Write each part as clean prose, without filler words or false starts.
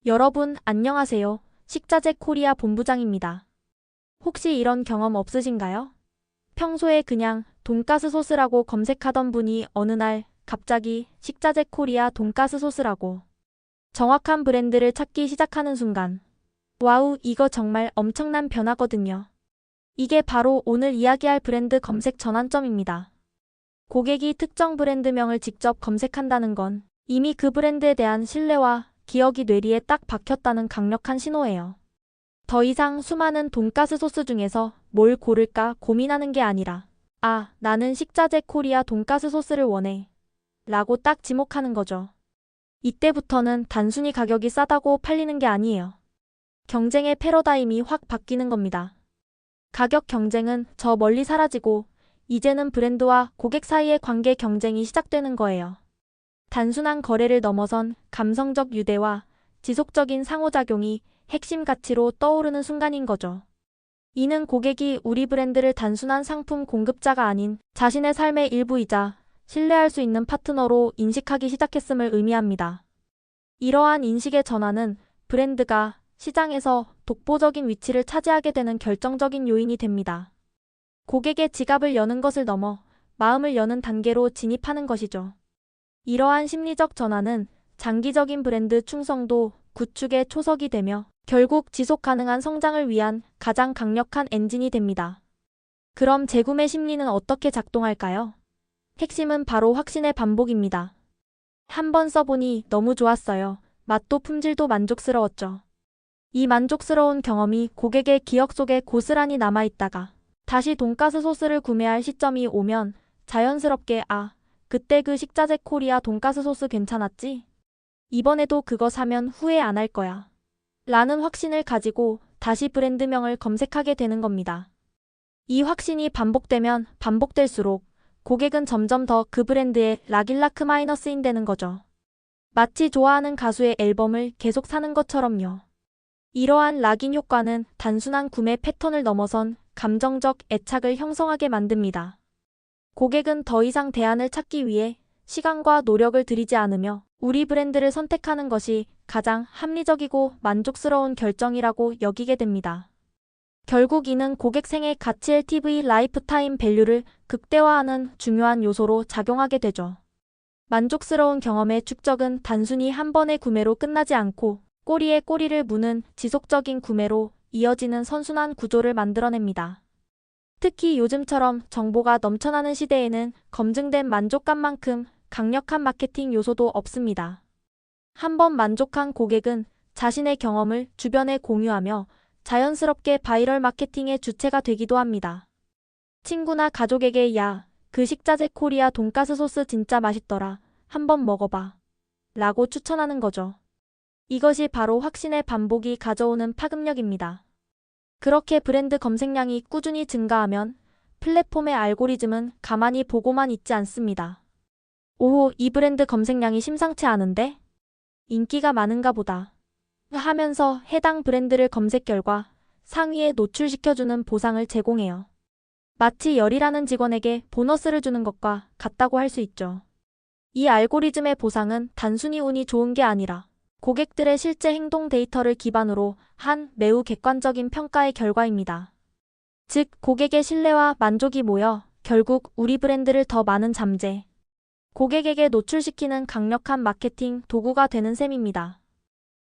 여러분, 안녕하세요. 식자재 코리아 본부장입니다. 혹시 이런 경험 없으신가요? 평소에 그냥 돈가스 소스라고 검색하던 분이 어느 날 갑자기 식자재 코리아 돈가스 소스라고 정확한 브랜드를 찾기 시작하는 순간, 와우, 이거 정말 엄청난 변화거든요. 이게 바로 오늘 이야기할 브랜드 검색 전환점입니다. 고객이 특정 브랜드명을 직접 검색한다는 건 이미 그 브랜드에 대한 신뢰와 기억이 뇌리에 딱 박혔다는 강력한 신호예요. 더 이상 수많은 돈가스 소스 중에서 뭘 고를까 고민하는 게 아니라, 아, 나는 식자재 코리아 돈가스 소스를 원해 라고 딱 지목하는 거죠. 이때부터는 단순히 가격이 싸다고 팔리는 게 아니에요. 경쟁의 패러다임이 확 바뀌는 겁니다. 가격 경쟁은 저 멀리 사라지고 이제는 브랜드와 고객 사이의 관계 경쟁이 시작되는 거예요. 단순한 거래를 넘어선 감성적 유대와 지속적인 상호작용이 핵심 가치로 떠오르는 순간인 거죠. 이는 고객이 우리 브랜드를 단순한 상품 공급자가 아닌 자신의 삶의 일부이자 신뢰할 수 있는 파트너로 인식하기 시작했음을 의미합니다. 이러한 인식의 전환은 브랜드가 시장에서 독보적인 위치를 차지하게 되는 결정적인 요인이 됩니다. 고객의 지갑을 여는 것을 넘어 마음을 여는 단계로 진입하는 것이죠. 이러한 심리적 전환은 장기적인 브랜드 충성도 구축의 초석이 되며 결국 지속 가능한 성장을 위한 가장 강력한 엔진이 됩니다. 그럼 재구매 심리는 어떻게 작동할까요? 핵심은 바로 확신의 반복입니다. 한 번 써보니 너무 좋았어요. 맛도 품질도 만족스러웠죠. 이 만족스러운 경험이 고객의 기억 속에 고스란히 남아있다가 다시 돈가스 소스를 구매할 시점이 오면 자연스럽게 그때 그 식자재 코리아 돈가스 소스 괜찮았지? 이번에도 그거 사면 후회 안 할 거야. 라는 확신을 가지고 다시 브랜드명을 검색하게 되는 겁니다. 이 확신이 반복되면 반복될수록 고객은 점점 더 그 브랜드의 락일라크 마이너스인 되는 거죠. 마치 좋아하는 가수의 앨범을 계속 사는 것처럼요. 이러한 락인 효과는 단순한 구매 패턴을 넘어선 감정적 애착을 형성하게 만듭니다. 고객은 더 이상 대안을 찾기 위해 시간과 노력을 들이지 않으며 우리 브랜드를 선택하는 것이 가장 합리적이고 만족스러운 결정이라고 여기게 됩니다. 결국 이는 고객 생애 가치 LTV 라이프타임 밸류를 극대화하는 중요한 요소로 작용하게 되죠. 만족스러운 경험의 축적은 단순히 한 번의 구매로 끝나지 않고 꼬리에 꼬리를 무는 지속적인 구매로 이어지는 선순환 구조를 만들어냅니다. 특히 요즘처럼 정보가 넘쳐나는 시대에는 검증된 만족감만큼 강력한 마케팅 요소도 없습니다. 한 번 만족한 고객은 자신의 경험을 주변에 공유하며 자연스럽게 바이럴 마케팅의 주체가 되기도 합니다. 친구나 가족에게 야, 그 식자재 코리아 돈가스 소스 진짜 맛있더라. 한번 먹어봐. 라고 추천하는 거죠. 이것이 바로 확신의 반복이 가져오는 파급력입니다. 그렇게 브랜드 검색량이 꾸준히 증가하면 플랫폼의 알고리즘은 가만히 보고만 있지 않습니다. 오호, 이 브랜드 검색량이 심상치 않은데? 인기가 많은가 보다. 하면서 해당 브랜드를 검색 결과 상위에 노출시켜주는 보상을 제공해요. 마치 열이라는 직원에게 보너스를 주는 것과 같다고 할 수 있죠. 이 알고리즘의 보상은 단순히 운이 좋은 게 아니라 고객들의 실제 행동 데이터를 기반으로 한 매우 객관적인 평가의 결과입니다. 즉, 고객의 신뢰와 만족이 모여 결국 우리 브랜드를 더 많은 잠재 고객에게 노출시키는 강력한 마케팅 도구가 되는 셈입니다.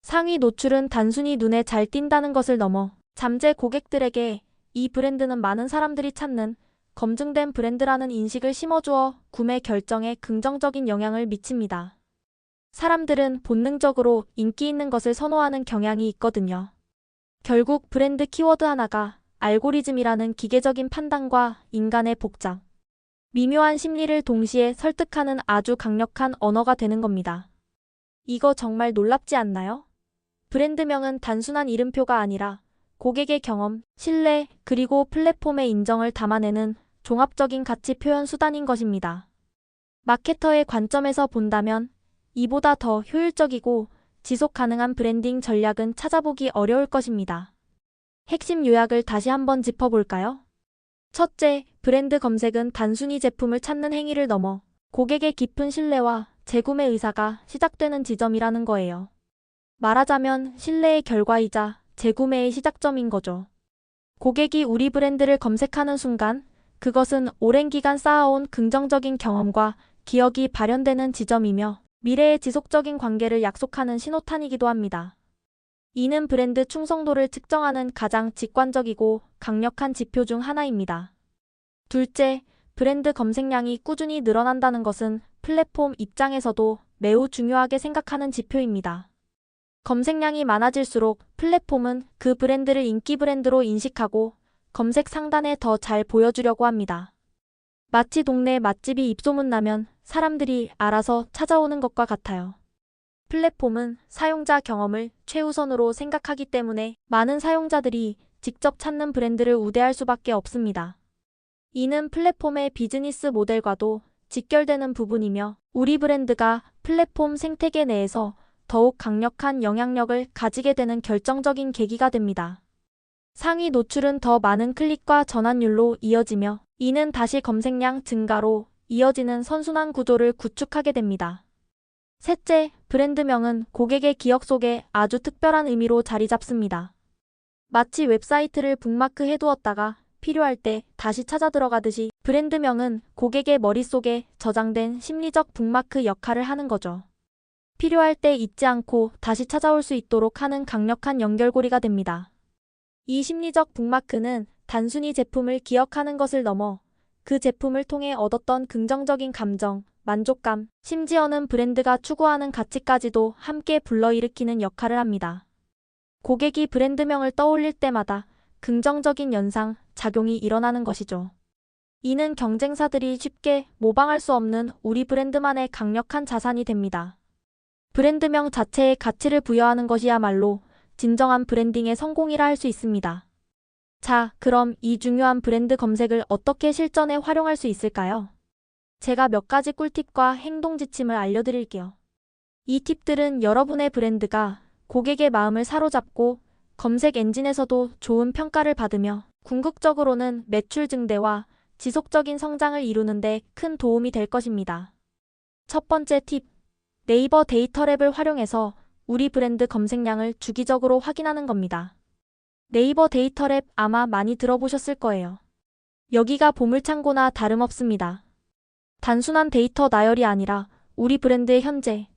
상위 노출은 단순히 눈에 잘 띈다는 것을 넘어 잠재 고객들에게 이 브랜드는 많은 사람들이 찾는 검증된 브랜드라는 인식을 심어주어 구매 결정에 긍정적인 영향을 미칩니다. 사람들은 본능적으로 인기 있는 것을 선호하는 경향이 있거든요. 결국 브랜드 키워드 하나가 알고리즘이라는 기계적인 판단과 인간의 복잡, 미묘한 심리를 동시에 설득하는 아주 강력한 언어가 되는 겁니다. 이거 정말 놀랍지 않나요? 브랜드명은 단순한 이름표가 아니라 고객의 경험, 신뢰, 그리고 플랫폼의 인정을 담아내는 종합적인 가치 표현 수단인 것입니다. 마케터의 관점에서 본다면 이보다 더 효율적이고 지속 가능한 브랜딩 전략은 찾아보기 어려울 것입니다. 핵심 요약을 다시 한번 짚어볼까요? 첫째, 브랜드 검색은 단순히 제품을 찾는 행위를 넘어 고객의 깊은 신뢰와 재구매 의사가 시작되는 지점이라는 거예요. 말하자면 신뢰의 결과이자 재구매의 시작점인 거죠. 고객이 우리 브랜드를 검색하는 순간 그것은 오랜 기간 쌓아온 긍정적인 경험과 기억이 발현되는 지점이며 미래의 지속적인 관계를 약속하는 신호탄이기도 합니다. 이는 브랜드 충성도를 측정하는 가장 직관적이고 강력한 지표 중 하나입니다. 둘째, 브랜드 검색량이 꾸준히 늘어난다는 것은 플랫폼 입장에서도 매우 중요하게 생각하는 지표입니다. 검색량이 많아질수록 플랫폼은 그 브랜드를 인기 브랜드로 인식하고 검색 상단에 더 잘 보여주려고 합니다. 마치 동네 맛집이 입소문 나면 사람들이 알아서 찾아오는 것과 같아요. 플랫폼은 사용자 경험을 최우선으로 생각하기 때문에 많은 사용자들이 직접 찾는 브랜드를 우대할 수밖에 없습니다. 이는 플랫폼의 비즈니스 모델과도 직결되는 부분이며 우리 브랜드가 플랫폼 생태계 내에서 더욱 강력한 영향력을 가지게 되는 결정적인 계기가 됩니다. 상위 노출은 더 많은 클릭과 전환율로 이어지며 이는 다시 검색량 증가로 이어지는 선순환 구조를 구축하게 됩니다. 셋째, 브랜드명은 고객의 기억 속에 아주 특별한 의미로 자리 잡습니다. 마치 웹사이트를 북마크 해두었다가 필요할 때 다시 찾아 들어가듯이 브랜드명은 고객의 머릿속에 저장된 심리적 북마크 역할을 하는 거죠. 필요할 때 잊지 않고 다시 찾아올 수 있도록 하는 강력한 연결고리가 됩니다. 이 심리적 북마크는 단순히 제품을 기억하는 것을 넘어 그 제품을 통해 얻었던 긍정적인 감정, 만족감, 심지어는 브랜드가 추구하는 가치까지도 함께 불러일으키는 역할을 합니다. 고객이 브랜드명을 떠올릴 때마다 긍정적인 연상, 작용이 일어나는 것이죠. 이는 경쟁사들이 쉽게 모방할 수 없는 우리 브랜드만의 강력한 자산이 됩니다. 브랜드명 자체에 가치를 부여하는 것이야말로 진정한 브랜딩의 성공이라 할 수 있습니다. 자, 그럼 이 중요한 브랜드 검색을 어떻게 실전에 활용할 수 있을까요? 제가 몇 가지 꿀팁과 행동 지침을 알려드릴게요. 이 팁들은 여러분의 브랜드가 고객의 마음을 사로잡고 검색 엔진에서도 좋은 평가를 받으며 궁극적으로는 매출 증대와 지속적인 성장을 이루는 데 큰 도움이 될 것입니다. 첫 번째 팁, 네이버 데이터랩을 활용해서 우리 브랜드 검색량을 주기적으로 확인하는 겁니다. 네이버 데이터랩 아마 많이 들어보셨을 거예요. 여기가 보물창고나 다름없습니다. 단순한 데이터 나열이 아니라 우리 브랜드의 현재,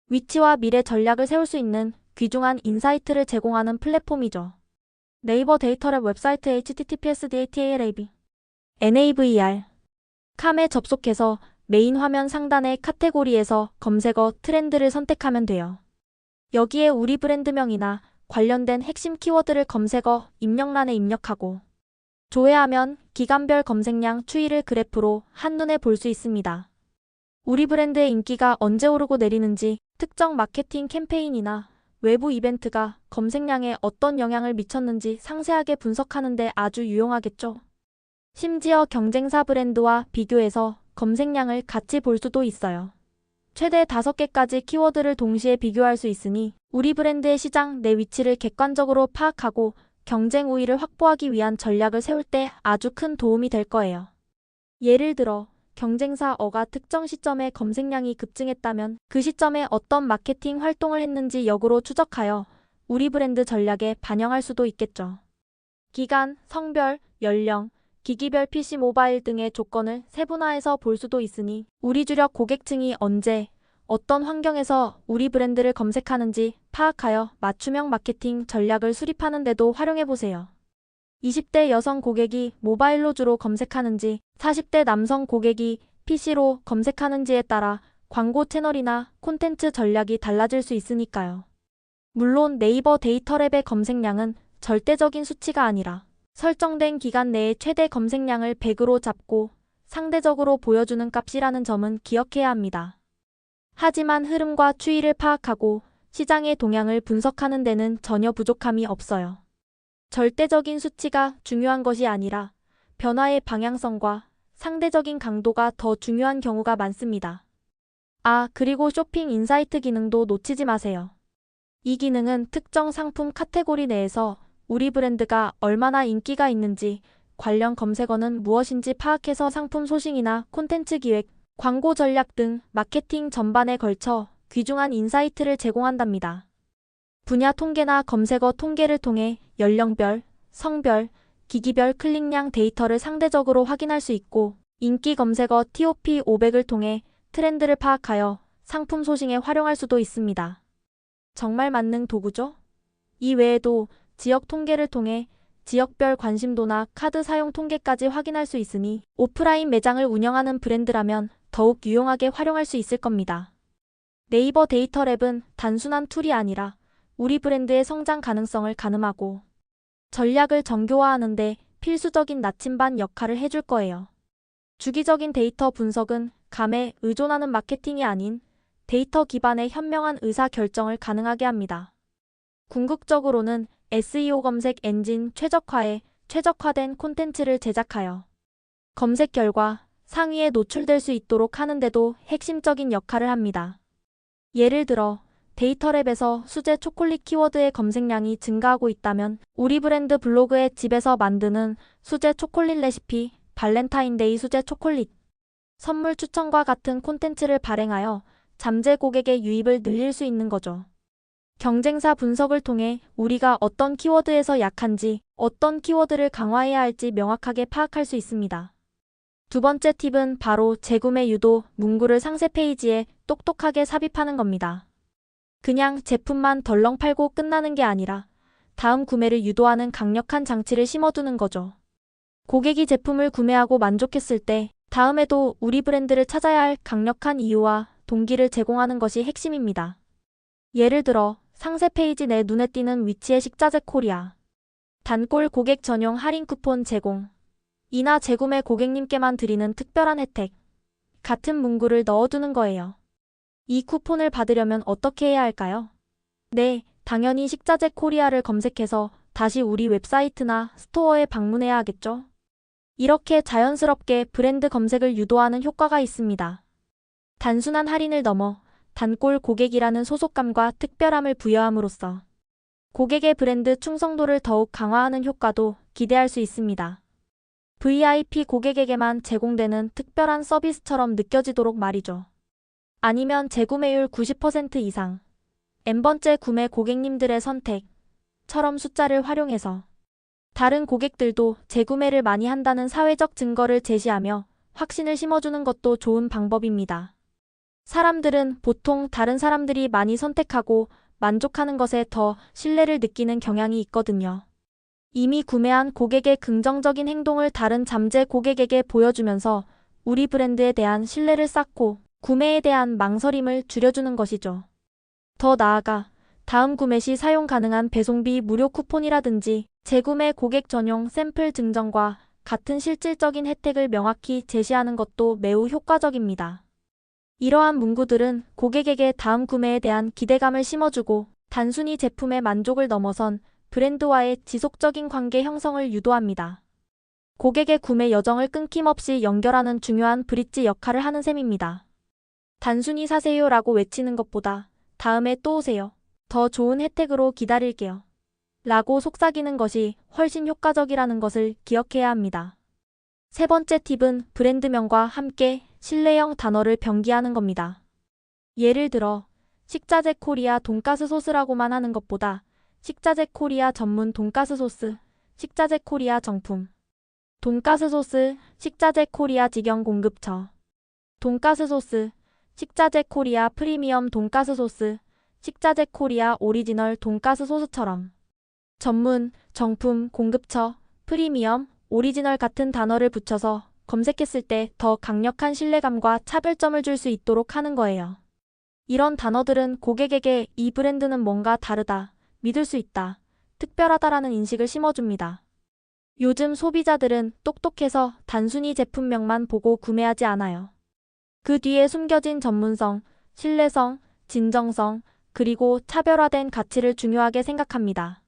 위치와 미래 전략을 세울 수 있는 귀중한 인사이트를 제공하는 플랫폼이죠. 네이버 데이터랩 웹사이트 https://datalab nav 컴에 접속해서 메인 화면 상단의 카테고리에서 검색어 트렌드를 선택하면 돼요. 여기에 우리 브랜드명이나 관련된 핵심 키워드를 검색어 입력란에 입력하고 조회하면 기간별 검색량 추이를 그래프로 한눈에 볼 수 있습니다. 우리 브랜드의 인기가 언제 오르고 내리는지, 특정 마케팅 캠페인이나 외부 이벤트가 검색량에 어떤 영향을 미쳤는지 상세하게 분석하는 데 아주 유용하겠죠. 심지어 경쟁사 브랜드와 비교해서 검색량을 같이 볼 수도 있어요. 최대 5개까지 키워드를 동시에 비교할 수 있으니 우리 브랜드의 시장 내 위치를 객관적으로 파악하고 경쟁 우위를 확보하기 위한 전략을 세울 때 아주 큰 도움이 될 거예요. 예를 들어 경쟁사 어가 특정 시점에 검색량이 급증했다면 그 시점에 어떤 마케팅 활동을 했는지 역으로 추적하여 우리 브랜드 전략에 반영할 수도 있겠죠. 기간, 성별, 연령, 기기별 PC 모바일 등의 조건을 세분화해서 볼 수도 있으니 우리 주력 고객층이 언제, 어떤 환경에서 우리 브랜드를 검색하는지 파악하여 맞춤형 마케팅 전략을 수립하는 데도 활용해보세요. 20대 여성 고객이 모바일로 주로 검색하는지, 40대 남성 고객이 PC로 검색하는지에 따라 광고 채널이나 콘텐츠 전략이 달라질 수 있으니까요. 물론 네이버 데이터랩의 검색량은 절대적인 수치가 아니라 설정된 기간 내에 최대 검색량을 100으로 잡고 상대적으로 보여주는 값이라는 점은 기억해야 합니다. 하지만 흐름과 추이를 파악하고 시장의 동향을 분석하는 데는 전혀 부족함이 없어요. 절대적인 수치가 중요한 것이 아니라 변화의 방향성과 상대적인 강도가 더 중요한 경우가 많습니다. 아, 그리고 쇼핑 인사이트 기능도 놓치지 마세요. 이 기능은 특정 상품 카테고리 내에서 우리 브랜드가 얼마나 인기가 있는지, 관련 검색어는 무엇인지 파악해서 상품 소싱이나 콘텐츠 기획, 광고 전략 등 마케팅 전반에 걸쳐 귀중한 인사이트를 제공한답니다. 분야 통계나 검색어 통계를 통해 연령별, 성별, 기기별 클릭량 데이터를 상대적으로 확인할 수 있고 인기 검색어 TOP 500을 통해 트렌드를 파악하여 상품 소싱에 활용할 수도 있습니다. 정말 만능 도구죠? 이 외에도 지역 통계를 통해 지역별 관심도나 카드 사용 통계까지 확인할 수 있으니 오프라인 매장을 운영하는 브랜드라면 더욱 유용하게 활용할 수 있을 겁니다. 네이버 데이터랩은 단순한 툴이 아니라 우리 브랜드의 성장 가능성을 가늠하고 전략을 정교화하는 데 필수적인 나침반 역할을 해줄 거예요. 주기적인 데이터 분석은 감에 의존하는 마케팅이 아닌 데이터 기반의 현명한 의사 결정을 가능하게 합니다. 궁극적으로는 SEO 검색 엔진 최적화에 최적화된 콘텐츠를 제작하여 검색 결과 상위에 노출될 수 있도록 하는데도 핵심적인 역할을 합니다. 예를 들어 데이터랩에서 수제 초콜릿 키워드의 검색량이 증가하고 있다면 우리 브랜드 블로그에 집에서 만드는 수제 초콜릿 레시피, 발렌타인데이 수제 초콜릿, 선물 추천과 같은 콘텐츠를 발행하여 잠재 고객의 유입을 늘릴 수 있는 거죠. 경쟁사 분석을 통해 우리가 어떤 키워드에서 약한지, 어떤 키워드를 강화해야 할지 명확하게 파악할 수 있습니다. 두 번째 팁은 바로 재구매 유도 문구를 상세 페이지에 똑똑하게 삽입하는 겁니다. 그냥 제품만 덜렁 팔고 끝나는 게 아니라 다음 구매를 유도하는 강력한 장치를 심어두는 거죠. 고객이 제품을 구매하고 만족했을 때 다음에도 우리 브랜드를 찾아야 할 강력한 이유와 동기를 제공하는 것이 핵심입니다. 예를 들어 상세 페이지 내 눈에 띄는 위치의 식자재 코리아, 단골 고객 전용 할인 쿠폰 제공, 이나 재구매 고객님께만 드리는 특별한 혜택 같은 문구를 넣어두는 거예요. 이 쿠폰을 받으려면 어떻게 해야 할까요? 네, 당연히 식자재 코리아를 검색해서 다시 우리 웹사이트나 스토어에 방문해야 하겠죠? 이렇게 자연스럽게 브랜드 검색을 유도하는 효과가 있습니다. 단순한 할인을 넘어 단골 고객이라는 소속감과 특별함을 부여함으로써 고객의 브랜드 충성도를 더욱 강화하는 효과도 기대할 수 있습니다. VIP 고객에게만 제공되는 특별한 서비스처럼 느껴지도록 말이죠. 아니면 재구매율 90% 이상, N번째 구매 고객님들의 선택처럼 숫자를 활용해서 다른 고객들도 재구매를 많이 한다는 사회적 증거를 제시하며 확신을 심어주는 것도 좋은 방법입니다. 사람들은 보통 다른 사람들이 많이 선택하고 만족하는 것에 더 신뢰를 느끼는 경향이 있거든요. 이미 구매한 고객의 긍정적인 행동을 다른 잠재 고객에게 보여주면서 우리 브랜드에 대한 신뢰를 쌓고 구매에 대한 망설임을 줄여주는 것이죠. 더 나아가 다음 구매 시 사용 가능한 배송비 무료 쿠폰이라든지 재구매 고객 전용 샘플 증정과 같은 실질적인 혜택을 명확히 제시하는 것도 매우 효과적입니다. 이러한 문구들은 고객에게 다음 구매에 대한 기대감을 심어주고 단순히 제품의 만족을 넘어선 브랜드와의 지속적인 관계 형성을 유도합니다. 고객의 구매 여정을 끊김없이 연결하는 중요한 브릿지 역할을 하는 셈입니다. 단순히 사세요라고 외치는 것보다 다음에 또 오세요. 더 좋은 혜택으로 기다릴게요. 라고 속삭이는 것이 훨씬 효과적이라는 것을 기억해야 합니다. 세 번째 팁은 브랜드명과 함께 신뢰형 단어를 병기하는 겁니다. 예를 들어 식자재 코리아 돈가스 소스라고만 하는 것보다 식자재 코리아 전문 돈가스 소스, 식자재 코리아 정품, 돈가스 소스, 식자재 코리아 직영 공급처, 돈가스 소스, 식자재 코리아 프리미엄 돈가스 소스, 식자재 코리아 오리지널 돈가스 소스처럼 전문, 정품, 공급처, 프리미엄, 오리지널 같은 단어를 붙여서 검색했을 때 더 강력한 신뢰감과 차별점을 줄 수 있도록 하는 거예요. 이런 단어들은 고객에게 이 브랜드는 뭔가 다르다, 믿을 수 있다, 특별하다라는 인식을 심어줍니다. 요즘 소비자들은 똑똑해서 단순히 제품명만 보고 구매하지 않아요. 그 뒤에 숨겨진 전문성, 신뢰성, 진정성, 그리고 차별화된 가치를 중요하게 생각합니다.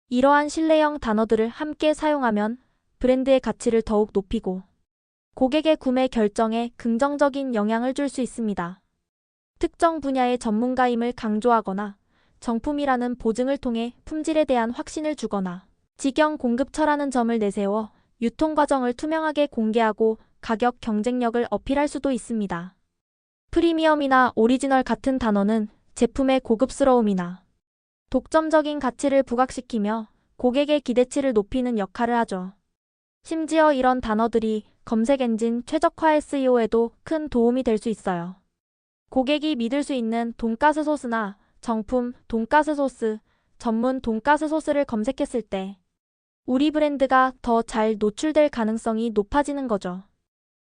이러한 신뢰형 단어들을 함께 사용하면 브랜드의 가치를 더욱 높이고 고객의 구매 결정에 긍정적인 영향을 줄 수 있습니다. 특정 분야의 전문가임을 강조하거나 정품이라는 보증을 통해 품질에 대한 확신을 주거나 직영 공급처라는 점을 내세워 유통 과정을 투명하게 공개하고 가격 경쟁력을 어필할 수도 있습니다. 프리미엄이나 오리지널 같은 단어는 제품의 고급스러움이나 독점적인 가치를 부각시키며 고객의 기대치를 높이는 역할을 하죠. 심지어 이런 단어들이 검색 엔진 최적화 SEO에도 큰 도움이 될 수 있어요. 고객이 믿을 수 있는 돈가스 소스나 정품 돈가스 소스, 전문 돈가스 소스를 검색했을 때 우리 브랜드가 더 잘 노출될 가능성이 높아지는 거죠.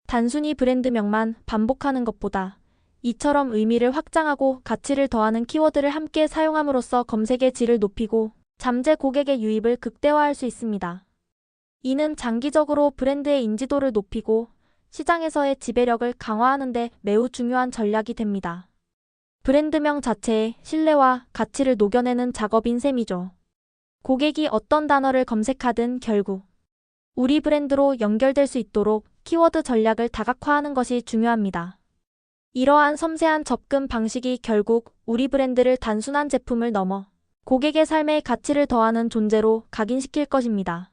단순히 브랜드명만 반복하는 것보다 이처럼 의미를 확장하고 가치를 더하는 키워드를 함께 사용함으로써 검색의 질을 높이고 잠재 고객의 유입을 극대화할 수 있습니다. 이는 장기적으로 브랜드의 인지도를 높이고 시장에서의 지배력을 강화하는 데 매우 중요한 전략이 됩니다. 브랜드명 자체의 신뢰와 가치를 녹여내는 작업인 셈이죠. 고객이 어떤 단어를 검색하든 결국 우리 브랜드로 연결될 수 있도록 키워드 전략을 다각화하는 것이 중요합니다. 이러한 섬세한 접근 방식이 결국 우리 브랜드를 단순한 제품을 넘어 고객의 삶의 가치를 더하는 존재로 각인시킬 것입니다.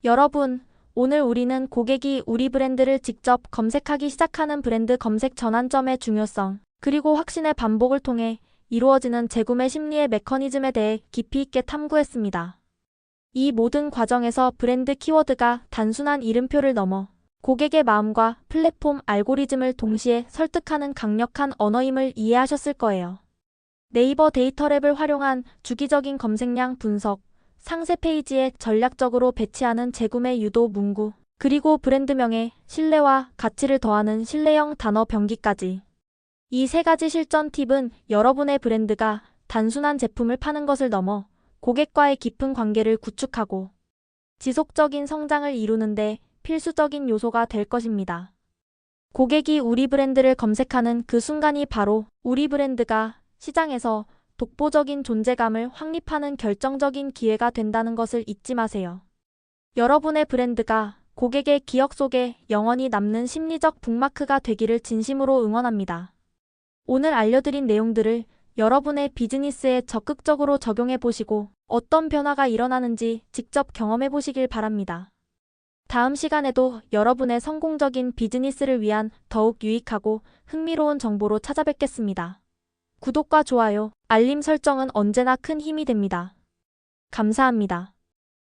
여러분, 오늘 우리는 고객이 우리 브랜드를 직접 검색하기 시작하는 브랜드 검색 전환점의 중요성, 그리고 확신의 반복을 통해 이루어지는 재구매 심리의 메커니즘에 대해 깊이 있게 탐구했습니다. 이 모든 과정에서 브랜드 키워드가 단순한 이름표를 넘어 고객의 마음과 플랫폼 알고리즘을 동시에 설득하는 강력한 언어임을 이해하셨을 거예요. 네이버 데이터랩을 활용한 주기적인 검색량 분석, 상세 페이지에 전략적으로 배치하는 재구매 유도 문구, 그리고 브랜드명에 신뢰와 가치를 더하는 신뢰형 단어 병기까지. 이 세 가지 실전 팁은 여러분의 브랜드가 단순한 제품을 파는 것을 넘어 고객과의 깊은 관계를 구축하고 지속적인 성장을 이루는데 필수적인 요소가 될 것입니다. 고객이 우리 브랜드를 검색하는 그 순간이 바로 우리 브랜드가 시장에서 독보적인 존재감을 확립하는 결정적인 기회가 된다는 것을 잊지 마세요. 여러분의 브랜드가 고객의 기억 속에 영원히 남는 심리적 북마크가 되기를 진심으로 응원합니다. 오늘 알려드린 내용들을 여러분의 비즈니스에 적극적으로 적용해 보시고 어떤 변화가 일어나는지 직접 경험해 보시길 바랍니다. 다음 시간에도 여러분의 성공적인 비즈니스를 위한 더욱 유익하고 흥미로운 정보로 찾아뵙겠습니다. 구독과 좋아요, 알림 설정은 언제나 큰 힘이 됩니다. 감사합니다.